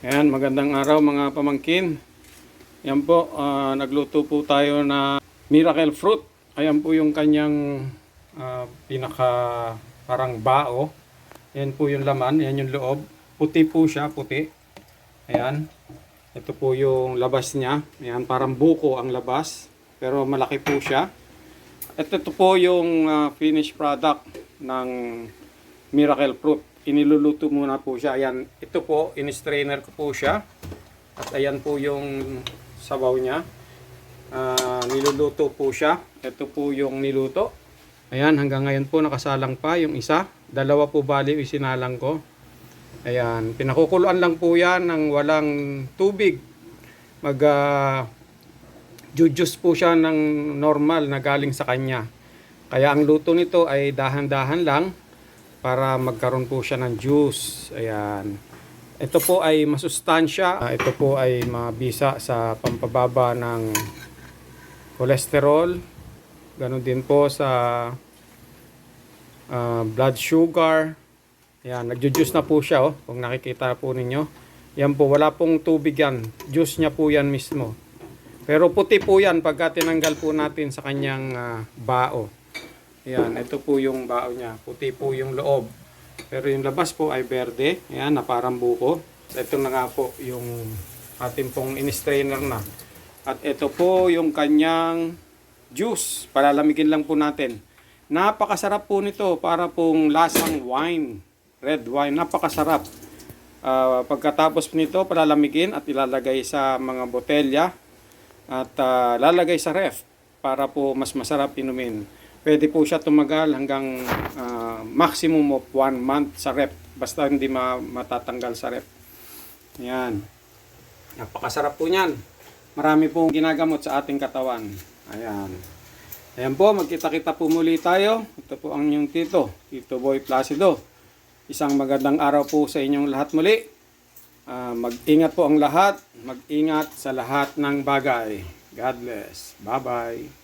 Ayan, magandang araw mga pamangkin. Yan po, nagluto po tayo na miracle fruit. Ayan po yung kanyang pinaka parang bao. Yan po yung laman, yan yung loob. Puti po siya, puti. Ayan. Ito po yung labas niya. Ayan, parang buko ang labas. Pero malaki po siya. At ito po yung finished product ng miracle fruit. Iniluluto muna po siya. Ayan, ito po, in-strainer ko po siya. At ayan po yung sabaw niya. Niluluto po siya. Ito po yung niluto. Ayan, hanggang ngayon po nakasalang pa yung isa. Dalawa po bali isinalang ko. Ayan, pinakukuluan lang po yan ng walang tubig. Juice po siya ng normal na galing sa kanya. Kaya ang luto nito ay dahan-dahan lang para magkaroon po siya ng juice. Ayan. Ito po ay masustansya. Ito po ay mabisa sa pampababa ng cholesterol. Ganon din po sa blood sugar. Ayan, nagjo-juice na po siya. Kung nakikita po ninyo. Yan po, wala pong tubig yan. Juice niya po yan mismo. Pero puti po yan pagka tinanggal po natin sa kanyang bao. Ayan, ito po yung bao niya. Puti po yung loob. Pero yung labas po ay berde. Ayan, na parang buko. Ito na nga po yung ating pong in-strainer na. At ito po yung kanyang juice. Palalamigin lang po natin. Napakasarap po nito. Para pong lasang wine. Red wine. Napakasarap. Pagkatapos nito, palalamigin at ilalagay sa mga botelya. At lalagay sa ref. Para po mas masarap inumin. Pwede po siya tumagal hanggang maximum of 1 month sa ref. Basta hindi matatanggal sa ref. Ayan. Napakasarap po niyan. Marami pong ginagamot sa ating katawan. Ayan. Ayan po, magkita-kita po muli tayo. Ito po ang inyong Tito Boy Placido. Isang magandang araw po sa inyong lahat muli. Mag-ingat po ang lahat. Mag-ingat sa lahat ng bagay. God bless. Bye-bye.